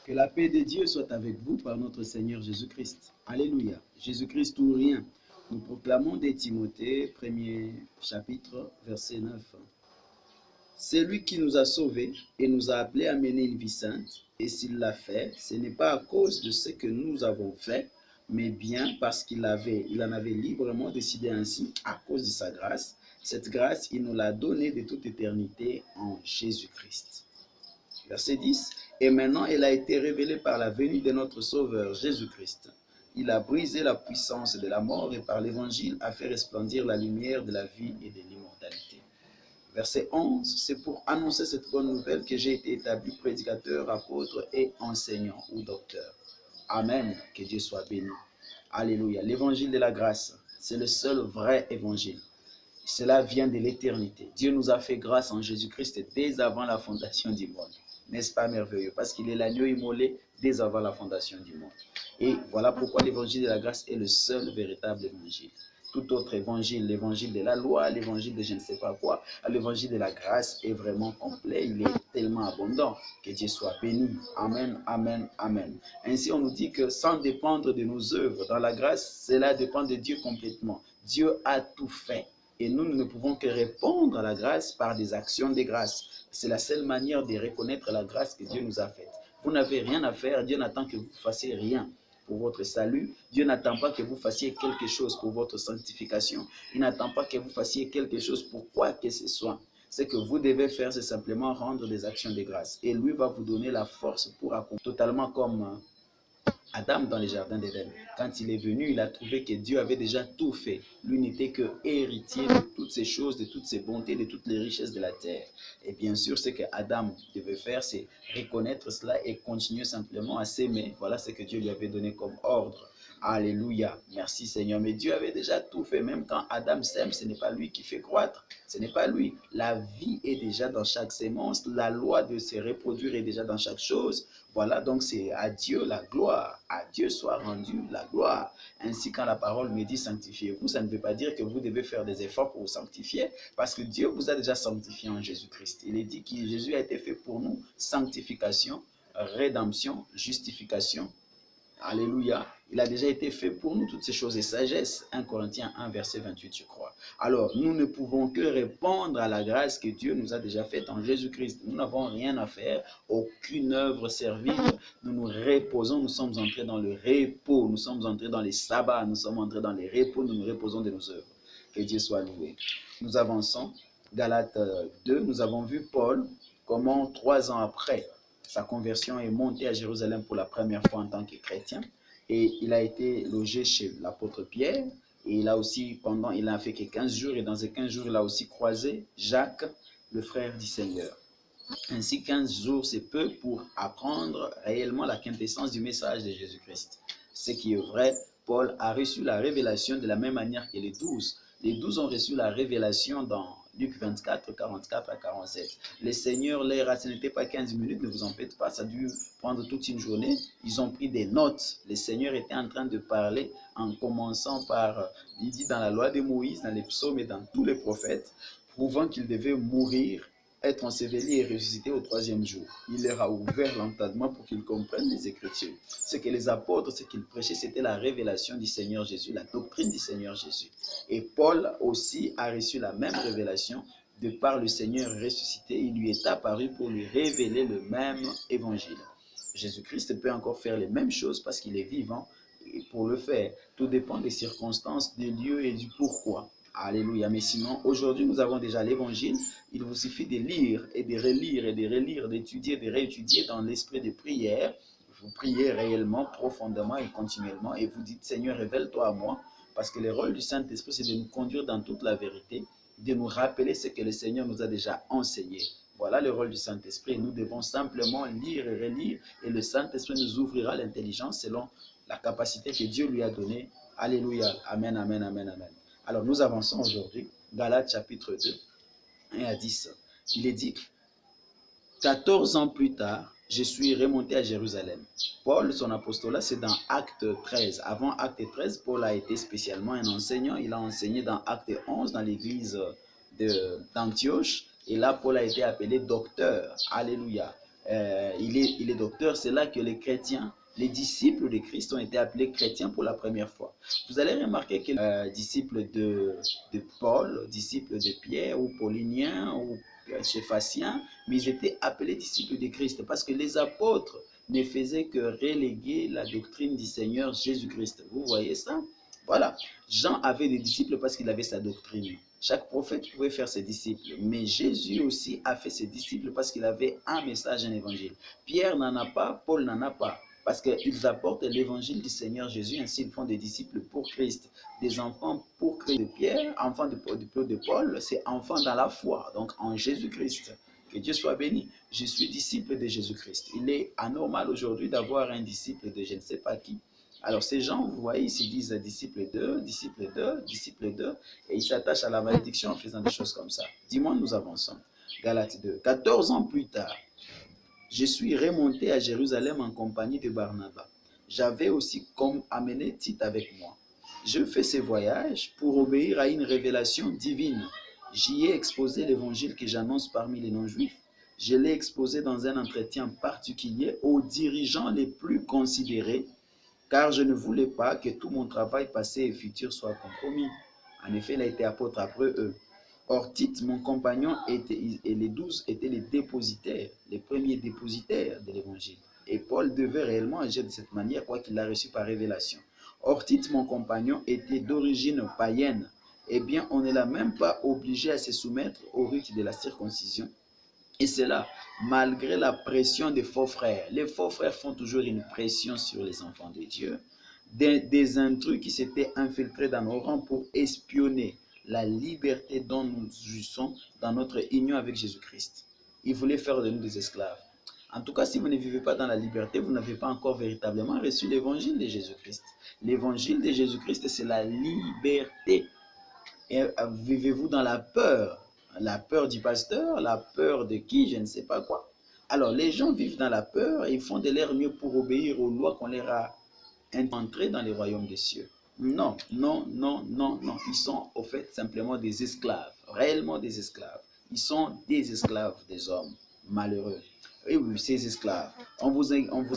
Que la paix de Dieu soit avec vous par notre Seigneur Jésus-Christ. Alléluia. Jésus-Christ ou rien. Nous proclamons dès Timothée, 1er chapitre, verset 9. C'est lui qui nous a sauvés et nous a appelés à mener une vie sainte. Et s'il l'a fait, ce n'est pas à cause de ce que nous avons fait, mais bien parce qu'il en avait librement décidé ainsi à cause de sa grâce. Cette grâce, il nous l'a donnée de toute éternité en Jésus-Christ. Verset 10. Et maintenant, elle a été révélée par la venue de notre Sauveur Jésus-Christ. Il a brisé la puissance de la mort et par l'évangile a fait resplendir la lumière de la vie et de l'immortalité. Verset 11. C'est pour annoncer cette bonne nouvelle que j'ai été établi prédicateur, apôtre et enseignant ou docteur. Amen. Que Dieu soit béni. Alléluia. L'évangile de la grâce, c'est le seul vrai évangile. Cela vient de l'éternité. Dieu nous a fait grâce en Jésus-Christ dès avant la fondation du monde. N'est-ce pas merveilleux? Parce qu'il est l'agneau immolé dès avant la fondation du monde. Et voilà pourquoi l'évangile de la grâce est le seul véritable évangile. Tout autre évangile, l'évangile de la loi, l'évangile de je ne sais pas quoi, l'évangile de la grâce est vraiment complet, il est tellement abondant. Que Dieu soit béni. Amen, amen, amen. Ainsi, on nous dit que sans dépendre de nos œuvres, dans la grâce, cela dépend de Dieu complètement. Dieu a tout fait. Et nous ne pouvons que répondre à la grâce par des actions de grâce. C'est la seule manière de reconnaître la grâce que Dieu nous a faite. Vous n'avez rien à faire, Dieu n'attend que vous fassiez rien pour votre salut. Dieu n'attend pas que vous fassiez quelque chose pour votre sanctification. Il n'attend pas que vous fassiez quelque chose pour quoi que ce soit. Ce que vous devez faire, c'est simplement rendre des actions de grâce. Et lui va vous donner la force pour accomplir. Totalement comme Adam dans le jardin d'Éden. Quand il est venu, il a trouvé que Dieu avait déjà tout fait. Lui n'était que héritier de toutes ces choses, de toutes ces bontés, de toutes les richesses de la terre. Et bien sûr, ce que Adam devait faire, c'est reconnaître cela et continuer simplement à s'aimer. Voilà ce que Dieu lui avait donné comme ordre. Alléluia. Merci Seigneur. Mais Dieu avait déjà tout fait. Même quand Adam sème, ce n'est pas lui qui fait croître. Ce n'est pas lui. La vie est déjà dans chaque sémence. La loi de se reproduire est déjà dans chaque chose. Voilà, donc c'est à Dieu la gloire. À Dieu soit rendue la gloire. Ainsi, quand la parole me dit sanctifiez-vous, ça ne veut pas dire que vous devez faire des efforts pour vous sanctifier, parce que Dieu vous a déjà sanctifié en Jésus-Christ. Il est dit que Jésus a été fait pour nous sanctification, rédemption, justification. Alléluia. Il a déjà été fait pour nous toutes ces choses et sagesse. 1 Corinthiens 1, verset 28, je crois. Alors, nous ne pouvons que répondre à la grâce que Dieu nous a déjà faite en Jésus-Christ. Nous n'avons rien à faire, aucune œuvre servile. Nous nous reposons, nous sommes entrés dans le repos, nous sommes entrés dans les sabbats, nous sommes entrés dans les repos, nous nous reposons de nos œuvres. Que Dieu soit loué. Nous avançons. Galates 2, nous avons vu Paul, comment 3 ans après sa conversion est monté à Jérusalem pour la première fois en tant que chrétien. Et il a été logé chez l'apôtre Pierre. Et il a aussi, il a fait que 15 jours. Et dans ces 15 jours, il a aussi croisé Jacques, le frère du Seigneur. Ainsi, 15 jours, c'est peu pour apprendre réellement la quintessence du message de Jésus-Christ. Ce qui est vrai, Paul a reçu la révélation de la même manière que les 12. Les 12 ont reçu la révélation dans Luc 24, 44 à 47. Le Seigneur leur a, ce n'était pas 15 minutes, ne vous en faites pas, ça a dû prendre toute une journée. Ils ont pris des notes. Le Seigneur était en train de parler en commençant par, il dit dans la loi de Moïse, dans les psaumes et dans tous les prophètes, prouvant qu'il devait mourir, être enseveli et ressuscité au 3e jour. Il leur a ouvert l'entendement pour qu'ils comprennent les Écritures. Ce que les apôtres, ce qu'ils prêchaient, c'était la révélation du Seigneur Jésus, la doctrine du Seigneur Jésus. Et Paul aussi a reçu la même révélation de par le Seigneur ressuscité. Il lui est apparu pour lui révéler le même évangile. Jésus-Christ peut encore faire les mêmes choses parce qu'il est vivant. Et pour le faire, tout dépend des circonstances, des lieux et du pourquoi. Alléluia. Mais sinon, aujourd'hui, nous avons déjà l'évangile. Il vous suffit de lire et de relire et de relire, d'étudier, de réétudier dans l'esprit de prière. Vous priez réellement, profondément et continuellement et vous dites, Seigneur, révèle-toi à moi. Parce que le rôle du Saint-Esprit, c'est de nous conduire dans toute la vérité, de nous rappeler ce que le Seigneur nous a déjà enseigné. Voilà le rôle du Saint-Esprit. Nous devons simplement lire et relire et le Saint-Esprit nous ouvrira l'intelligence selon la capacité que Dieu lui a donnée. Alléluia. Amen, amen, amen, amen. Alors, nous avançons aujourd'hui. Galates chapitre 2, 1 à 10. Il est dit, 14 ans plus tard, je suis remonté à Jérusalem. Paul, son apostolat, c'est dans Acte 13. Avant Acte 13, Paul a été spécialement un enseignant. Il a enseigné dans Acte 11, dans l'église d'Antioche. Et là, Paul a été appelé docteur. Alléluia. il est docteur. C'est là que les chrétiens, les disciples de Christ ont été appelés chrétiens pour la première fois. Vous allez remarquer que les disciples de Paul, disciples de Pierre ou pauliniens ou céphaciens, mais ils étaient appelés disciples de Christ parce que les apôtres ne faisaient que reléguer la doctrine du Seigneur Jésus-Christ. Vous voyez ça? Voilà. Jean avait des disciples parce qu'il avait sa doctrine. Chaque prophète pouvait faire ses disciples, mais Jésus aussi a fait ses disciples parce qu'il avait un message, un évangile. Pierre n'en a pas, Paul n'en a pas, parce qu'ils apportent l'évangile du Seigneur Jésus, ainsi ils font des disciples pour Christ, des enfants pour Christ. De Pierre, enfants de Paul, c'est enfants dans la foi, donc en Jésus-Christ. Que Dieu soit béni. Je suis disciple de Jésus-Christ. Il est anormal aujourd'hui d'avoir un disciple de je ne sais pas qui. Alors ces gens, vous voyez, ils se disent disciples de, disciples de, disciples de, et ils s'attachent à la malédiction en faisant des choses comme ça. Dis-moi, nous avançons. Galates 2. 14 ans plus tard, je suis remonté à Jérusalem en compagnie de Barnabas. J'avais aussi comme amené Tite avec moi. Je fais ce voyage pour obéir à une révélation divine. J'y ai exposé l'évangile que j'annonce parmi les non-juifs. Je l'ai exposé dans un entretien particulier aux dirigeants les plus considérés, car je ne voulais pas que tout mon travail passé et futur soit compromis. En effet, il a été apôtre après eux. Or, Tite, mon compagnon, et les 12 étaient les dépositaires, les premiers dépositaires de l'évangile. Et Paul devait réellement agir de cette manière, quoi qu'il l'a reçu par révélation. Or, Tite, mon compagnon, était d'origine païenne. Eh bien, on n'est là même pas obligé à se soumettre au rite de la circoncision. Et cela, malgré la pression des faux frères. Les faux frères font toujours une pression sur les enfants de Dieu. Des intrus qui s'étaient infiltrés dans nos rangs pour espionner la liberté dont nous jouissons dans notre union avec Jésus-Christ. Ils voulaient faire de nous des esclaves. En tout cas, si vous ne vivez pas dans la liberté, vous n'avez pas encore véritablement reçu l'évangile de Jésus-Christ. L'évangile de Jésus-Christ, c'est la liberté. Et vivez-vous dans la peur? La peur du pasteur, la peur de qui, je ne sais pas quoi. Alors, les gens vivent dans la peur et ils font de leur mieux pour obéir aux lois qu'on leur a entrées dans les royaumes des cieux. Non, non, non, non, non. Ils sont au fait simplement des esclaves, réellement des esclaves. Ils sont des esclaves des hommes malheureux. Et oui, ces esclaves, on vous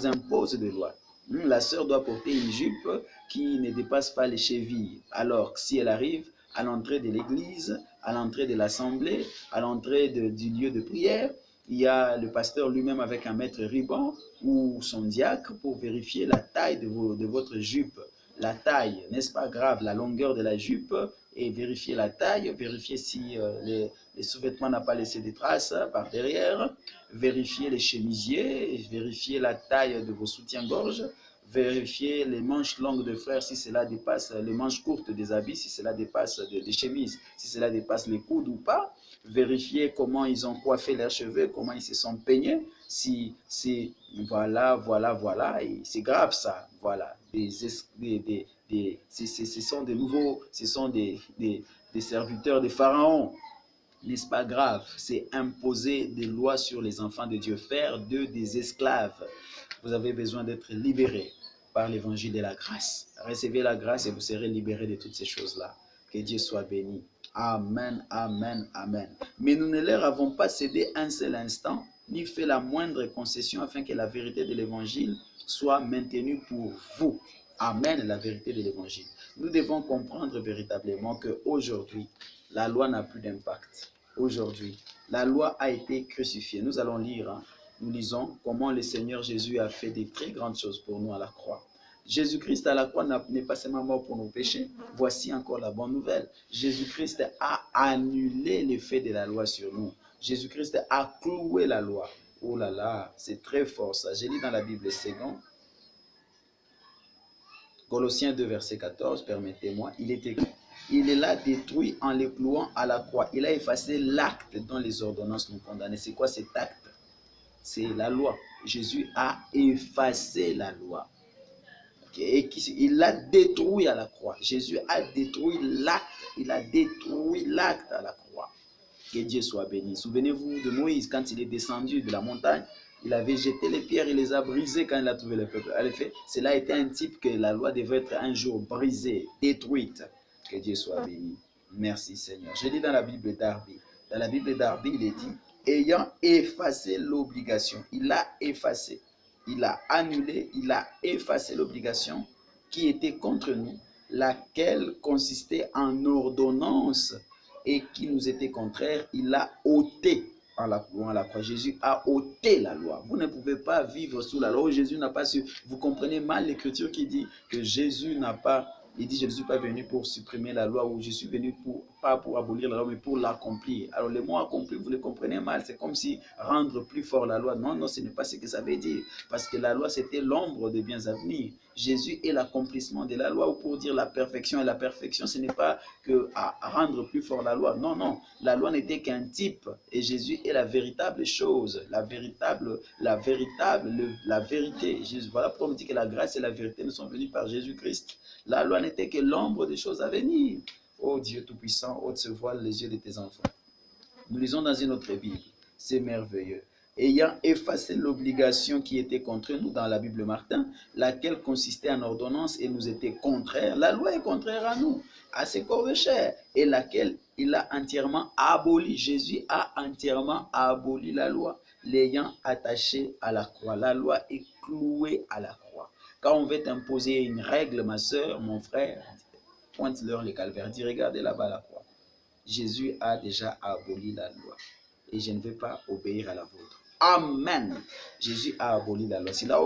impose des lois. La sœur doit porter une jupe qui ne dépasse pas les chevilles. Alors, si elle arrive à l'entrée de l'église, à l'entrée de l'assemblée, à l'entrée du lieu de prière, il y a le pasteur lui-même avec un mètre ruban ou son diacre pour vérifier la taille de votre jupe. La taille, n'est-ce pas grave, la longueur de la jupe, et vérifier la taille, vérifier si les sous-vêtements n'ont pas laissé des traces par derrière, vérifier les chemisiers, vérifier la taille de vos soutiens-gorge, vérifier les manches longues de frères si cela dépasse les manches courtes des habits, si cela dépasse des chemises, si cela dépasse les coudes ou pas, vérifier comment ils ont coiffé leurs cheveux, comment ils se sont peignés, si voilà, voilà, voilà, et c'est grave ça, voilà, ce sont des nouveaux, ce sont des serviteurs de Pharaon. N'est-ce pas grave? C'est imposer des lois sur les enfants de Dieu, faire d'eux des esclaves. Vous avez besoin d'être libérés par l'évangile de la grâce. Recevez la grâce et vous serez libérés de toutes ces choses-là. Que Dieu soit béni. Amen, amen, amen. Mais nous ne leur avons pas cédé un seul instant, ni fait la moindre concession afin que la vérité de l'évangile soit maintenue pour vous. Amen, la vérité de l'évangile. Nous devons comprendre véritablement qu'aujourd'hui, la loi n'a plus d'impact. Aujourd'hui, la loi a été crucifiée. Nous allons lire, nous lisons comment le Seigneur Jésus a fait des très grandes choses pour nous à la croix. Jésus-Christ à la croix n'est pas seulement mort pour nos péchés. Voici encore la bonne nouvelle. Jésus-Christ a annulé l'effet de la loi sur nous. Jésus-Christ a cloué la loi. Oh là là, c'est très fort ça. J'ai lu dans la Bible second. Colossiens 2, verset 14, permettez-moi, il est écrit, il est là détruit en les clouant à la croix. Il a effacé l'acte dont les ordonnances nous condamnaient. C'est quoi cet acte? C'est la loi. Jésus a effacé la loi. Et il l'a détruit à la croix. Jésus a détruit l'acte. Il a détruit l'acte à la croix. Que Dieu soit béni. Souvenez-vous de Moïse quand il est descendu de la montagne. Il avait jeté les pierres, il les a brisées quand il a trouvé le peuple. En effet, cela était un type que la loi devait être un jour brisée, détruite. Que Dieu soit béni. Merci Seigneur. Je lis dans la Bible d'Arby. Dans la Bible d'Arby, il est dit, ayant effacé l'obligation. Il a effacé, il a annulé, il a effacé l'obligation qui était contre nous, laquelle consistait en ordonnance et qui nous était contraire. Il a ôté à la croix. Jésus a ôté la loi. Vous ne pouvez pas vivre sous la loi. Jésus n'a pas su. Vous comprenez mal l'écriture qui dit que Jésus n'a pas. Il dit, je ne suis pas venu pour supprimer la loi, ou je suis venu pas pour abolir la loi, mais pour l'accomplir. Alors le mot accomplir, vous le comprenez mal. C'est comme si rendre plus fort la loi. Non, non, ce n'est pas ce que ça veut dire. Parce que la loi, c'était l'ombre des biens à venir. Jésus est l'accomplissement de la loi, ou pour dire la perfection. Et la perfection, ce n'est pas que à rendre plus fort la loi. Non, non. La loi n'était qu'un type. Et Jésus est la véritable chose. La vérité. Jésus, voilà pourquoi on dit que la grâce et la vérité nous sont venues par Jésus-Christ. La loi n'était que l'ombre des choses à venir. Oh Dieu Tout-Puissant, ôte ce voile les yeux de tes enfants. Nous lisons dans une autre Bible. C'est merveilleux. Ayant effacé l'obligation qui était contre nous dans la Bible Martin, laquelle consistait en ordonnance et nous était contraire. La loi est contraire à nous, à ses corps de chair, et laquelle il a entièrement aboli. Jésus a entièrement aboli la loi, l'ayant attachée à la croix. La loi est clouée à la croix. Quand on veut t'imposer une règle, ma soeur, mon frère, pointe-leur le calvaire. Dis, regardez là-bas la croix. Jésus a déjà aboli la loi. Et je ne vais pas obéir à la vôtre. Amen. Jésus a aboli la loi. S'il a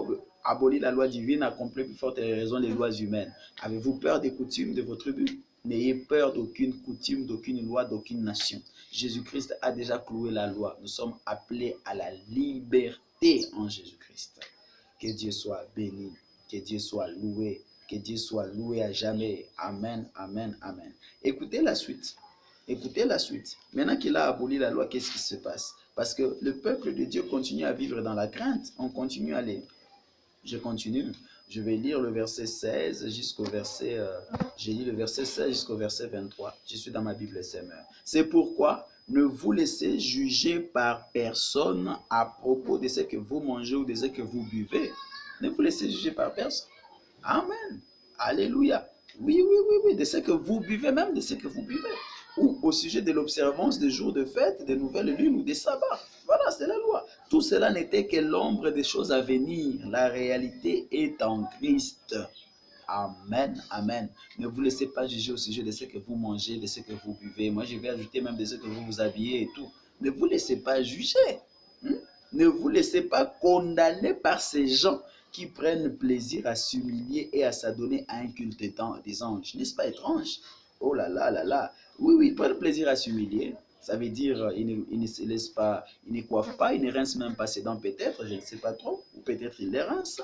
aboli la loi divine, accompli plus forte raison les lois humaines. Avez-vous peur des coutumes de vos tribus? N'ayez peur d'aucune coutume, d'aucune loi, d'aucune nation. Jésus-Christ a déjà cloué la loi. Nous sommes appelés à la liberté en Jésus-Christ. Que Dieu soit béni. Que Dieu soit loué. Que Dieu soit loué à jamais. Amen, amen, amen. Écoutez la suite. Écoutez la suite. Maintenant qu'il a aboli la loi, qu'est-ce qui se passe? Parce que le peuple de Dieu continue à vivre dans la crainte. On continue à lire. Je continue. Je vais lire le verset 16 jusqu'au verset... j'ai lu le verset 16 jusqu'au verset 23. Je suis dans ma Bible SMR. C'est pourquoi ne vous laissez juger par personne à propos de ce que vous mangez ou de ce que vous buvez. Ne vous laissez juger par personne. Amen. Alléluia. Oui, oui, oui, oui. De ce que vous buvez, même de ce que vous buvez. Ou au sujet de l'observance des jours de fête, des nouvelles lunes ou des sabbats. Voilà, c'est la loi. Tout cela n'était que l'ombre des choses à venir. La réalité est en Christ. Amen, amen. Ne vous laissez pas juger au sujet de ce que vous mangez, de ce que vous buvez. Moi, je vais ajouter même de ce que vous vous habillez et tout. Ne vous laissez pas juger. Ne vous laissez pas condamner par ces gens qui prennent plaisir à s'humilier et à s'adonner à un culte des anges. N'est-ce pas étrange? Oh là là là là. Oui, oui, ils prennent plaisir à s'humilier. Ça veut dire, ils ne se laissent pas, ils ne coiffent pas, ils ne rincent même pas ses dents peut-être, je ne sais pas trop. Ou peut-être ils les rincent.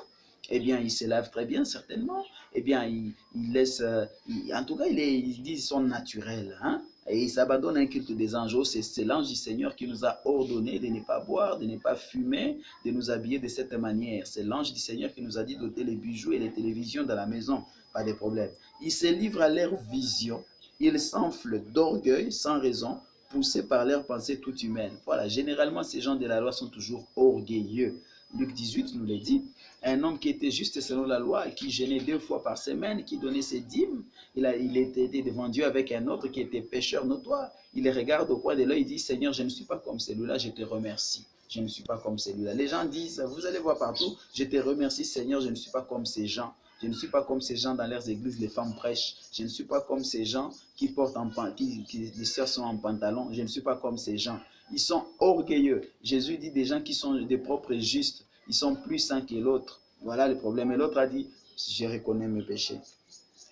Eh bien, ils se lavent très bien, certainement. Eh bien, ils laissent, en tout cas, ils disent qu'ils sont naturels. Hein? Et ils s'abandonnent à un culte des anges. C'est l'ange du Seigneur qui nous a ordonné de ne pas boire, de ne pas fumer, de nous habiller de cette manière. C'est l'ange du Seigneur qui nous a dit d'ôter les bijoux et les télévisions dans la maison. Pas de problème. Ils se livrent à leur vision. Ils s'enflent d'orgueil sans raison, poussés par leurs pensées toutes humaines. Voilà, généralement, ces gens de la loi sont toujours orgueilleux. Luc 18 nous le dit. Un homme qui était juste selon la loi, qui jeûnait 2 fois par semaine, qui donnait ses dîmes, il était devant Dieu avec un autre qui était pécheur notoire. Il les regarde au coin de l'œil, il dit, Seigneur, je ne suis pas comme celui-là, je te remercie. Je ne suis pas comme celui-là. Les gens disent, vous allez voir partout, je te remercie Seigneur, je ne suis pas comme ces gens. Je ne suis pas comme ces gens dans leurs églises, les femmes prêchent. Je ne suis pas comme ces gens qui portent les sœurs sont en pantalon. Je ne suis pas comme ces gens. Ils sont orgueilleux. Jésus dit des gens qui sont des propres justes. Ils sont plus saints que l'autre. Voilà le problème. Et l'autre a dit, je reconnais mes péchés.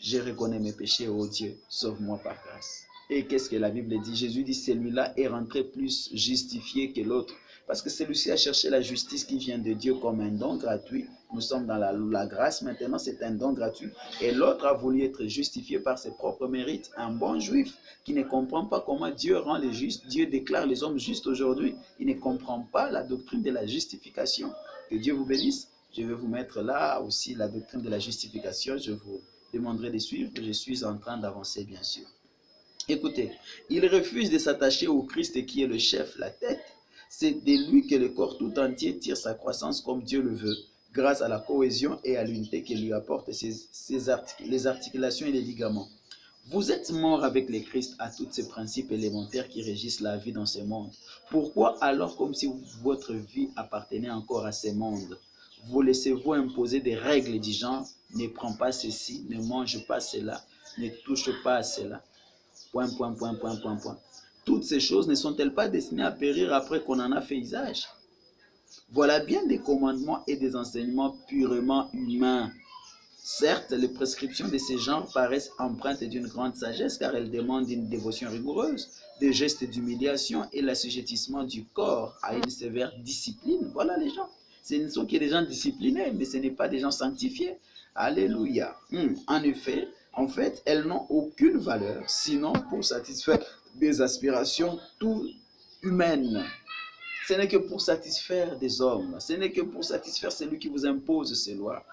Je reconnais mes péchés, oh Dieu, sauve-moi par grâce. Et qu'est-ce que la Bible dit? Jésus dit, celui-là est rentré plus justifié que l'autre. Parce que celui-ci a cherché la justice qui vient de Dieu comme un don gratuit. Nous sommes dans la grâce maintenant, c'est un don gratuit. Et l'autre a voulu être justifié par ses propres mérites. Un bon juif qui ne comprend pas comment Dieu rend les justes. Dieu déclare les hommes justes aujourd'hui. Il ne comprend pas la doctrine de la justification. Que Dieu vous bénisse. Je vais vous mettre là aussi la doctrine de la justification. Je vous demanderai de suivre. Je suis en train d'avancer, bien sûr. Écoutez, il refuse de s'attacher au Christ qui est le chef, la tête. C'est de lui que le corps tout entier tire sa croissance comme Dieu le veut, grâce à la cohésion et à l'unité qu'il lui apporte les articulations et les ligaments. Vous êtes morts avec le Christ à tous ces principes élémentaires qui régissent la vie dans ce monde. Pourquoi alors, comme si votre vie appartenait encore à ce monde, vous laissez-vous imposer des règles du genre, ne prends pas ceci, ne mange pas cela, ne touche pas à cela. Point, point, point, point, point, point. Toutes ces choses ne sont-elles pas destinées à périr après qu'on en a fait usage? Voilà bien des commandements et des enseignements purement humains. Certes, les prescriptions de ces genres paraissent empreintes d'une grande sagesse car elles demandent une dévotion rigoureuse, des gestes d'humiliation et l'assujettissement du corps à une sévère discipline. Voilà les gens. Ce ne sont que des gens disciplinés, mais ce n'est pas des gens sanctifiés. Alléluia. En effet, en fait, elles n'ont aucune valeur, sinon pour satisfaire des aspirations tout humaines. Ce n'est que pour satisfaire des hommes. Ce n'est que pour satisfaire celui qui vous impose ces lois.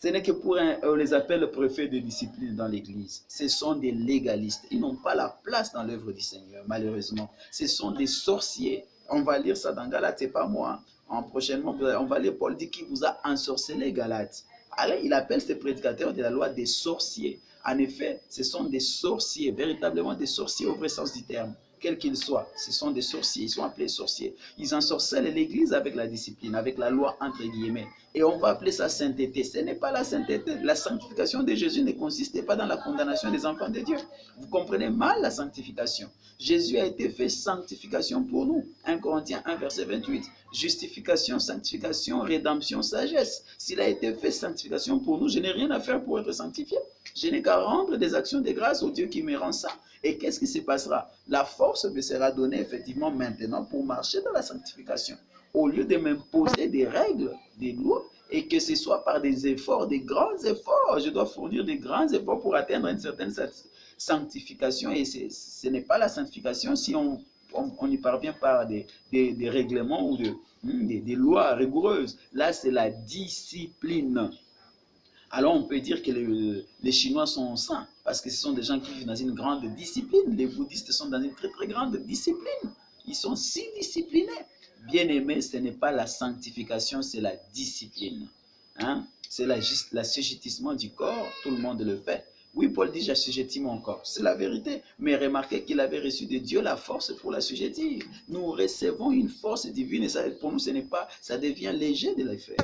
Ce n'est que pour on les appelle préfets de discipline dans l'église. Ce sont des légalistes. Ils n'ont pas la place dans l'œuvre du Seigneur, malheureusement. Ce sont des sorciers. On va lire ça dans Galates, c'est pas moi. Prochainement, on va lire Paul dit qu'il vous a ensorcelé, Galates. Alors, il appelle ces prédicateurs de la loi des sorciers. En effet, ce sont des sorciers, véritablement des sorciers au vrai sens du terme. Quels qu'ils soient, ce sont des sorciers, ils sont appelés sorciers. Ils ensorcellent l'église avec la discipline, avec la loi entre guillemets. Et on va appeler ça sainteté. Ce n'est pas la sainteté. La sanctification de Jésus ne consistait pas dans la condamnation des enfants de Dieu. Vous comprenez mal la sanctification. Jésus a été fait sanctification pour nous. 1 Corinthiens 1, verset 28. Justification, sanctification, rédemption, sagesse. S'il a été fait sanctification pour nous, je n'ai rien à faire pour être sanctifié. Je n'ai qu'à rendre des actions de grâce au Dieu qui me rend ça. Et qu'est-ce qui se passera? La force me sera donnée effectivement maintenant pour marcher dans la sanctification. Au lieu de m'imposer des règles, des lois, et que ce soit par des efforts, des grands efforts. Je dois fournir des grands efforts pour atteindre une certaine sanctification. Et ce n'est pas la sanctification si on y parvient par des règlements ou des lois rigoureuses. Là, c'est la discipline. Alors on peut dire que les Chinois sont saints parce que ce sont des gens qui vivent dans une grande discipline. Les bouddhistes sont dans une très très grande discipline. Ils sont si disciplinés. Bien aimé, ce n'est pas la sanctification, c'est la discipline. Hein? C'est l'assujettissement du corps, tout le monde le fait. Oui, Paul dit j'assujettis mon corps, c'est la vérité. Mais remarquez qu'il avait reçu de Dieu la force pour l'assujettir. Nous recevons une force divine et ça, pour nous, ce n'est pas, ça devient léger de le faire.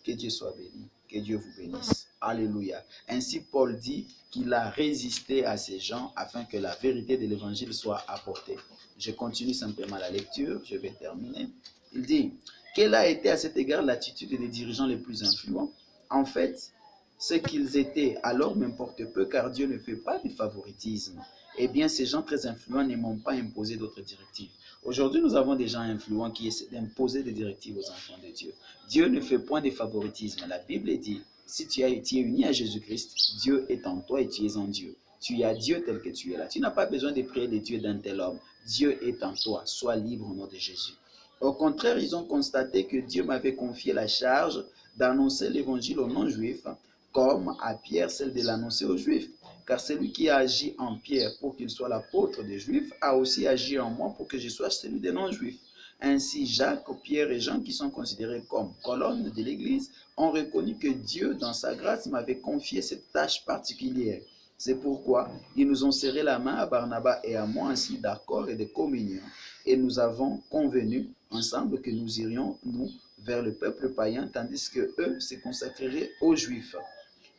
Que Dieu soit béni, que Dieu vous bénisse. Alléluia. Ainsi, Paul dit qu'il a résisté à ces gens afin que la vérité de l'évangile soit apportée. Je continue simplement la lecture, je vais terminer. Il dit, quelle a été à cet égard l'attitude des dirigeants les plus influents? En fait, ce qu'ils étaient alors m'importe peu car Dieu ne fait pas de favoritisme. Eh bien, ces gens très influents ne m'ont pas imposé d'autres directives. Aujourd'hui, nous avons des gens influents qui essaient d'imposer des directives aux enfants de Dieu. Dieu ne fait point de favoritisme. La Bible dit, si tu es uni à Jésus-Christ, Dieu est en toi et tu es en Dieu. Tu as Dieu tel que tu es là. Tu n'as pas besoin de prier les dieux d'un tel homme. Dieu est en toi. Sois libre au nom de Jésus. Au contraire, ils ont constaté que Dieu m'avait confié la charge d'annoncer l'évangile aux non-juifs, comme à Pierre celle de l'annoncer aux juifs. Car celui qui a agi en Pierre pour qu'il soit l'apôtre des juifs a aussi agi en moi pour que je sois celui des non-juifs. Ainsi, Jacques, Pierre et Jean, qui sont considérés comme colonnes de l'Église, ont reconnu que Dieu, dans sa grâce, m'avait confié cette tâche particulière. C'est pourquoi ils nous ont serré la main à Barnabas et à moi ainsi d'accord et de communion. Et nous avons convenu ensemble que nous irions, nous, vers le peuple païen, tandis que eux se consacreraient aux Juifs.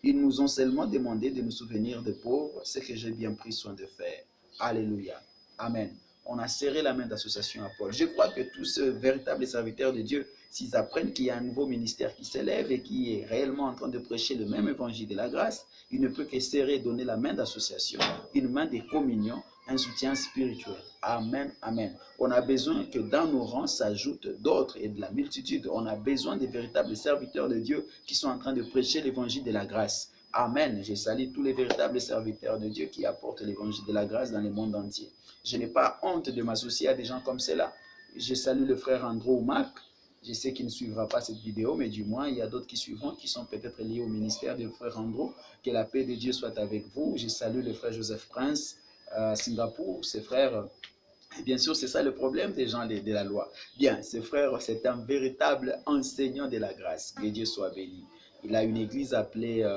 Ils nous ont seulement demandé de nous souvenir des pauvres, ce que j'ai bien pris soin de faire. Alléluia. Amen. On a serré la main d'association à Paul. Je crois que tous ces véritables serviteurs de Dieu, s'ils apprennent qu'il y a un nouveau ministère qui s'élève et qui est réellement en train de prêcher le même évangile de la grâce, il ne peut que serrer et donner la main d'association, une main de communion, un soutien spirituel. Amen, amen. On a besoin que dans nos rangs s'ajoutent d'autres et de la multitude. On a besoin des véritables serviteurs de Dieu qui sont en train de prêcher l'évangile de la grâce. Amen. Je salue tous les véritables serviteurs de Dieu qui apportent l'évangile de la grâce dans le monde entier. Je n'ai pas honte de m'associer à des gens comme cela. Je salue le frère Andrew Mac. Je sais qu'il ne suivra pas cette vidéo, mais du moins, il y a d'autres qui suivront, qui sont peut-être liés au ministère du frère Andrew. Que la paix de Dieu soit avec vous. Je salue le frère Joseph Prince à Singapour, ses frères. Et bien sûr, c'est ça le problème des gens de la loi. Bien, ce frère, c'est un véritable enseignant de la grâce. Que Dieu soit béni. Il a une église appelée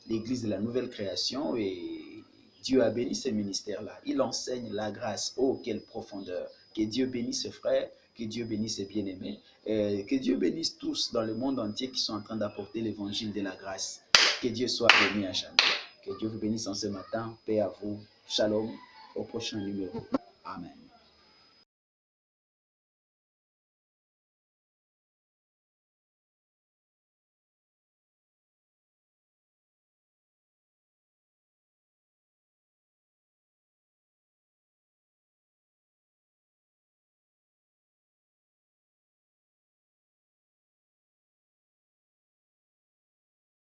l'église de la nouvelle création et Dieu a béni ce ministère-là. Il enseigne la grâce. Oh, quelle profondeur. Que Dieu bénisse ses frères, que Dieu bénisse ses bien-aimés, que Dieu bénisse tous dans le monde entier qui sont en train d'apporter l'évangile de la grâce. Que Dieu soit béni à jamais. Que Dieu vous bénisse en ce matin. Paix à vous. Shalom. Au prochain numéro. Amen.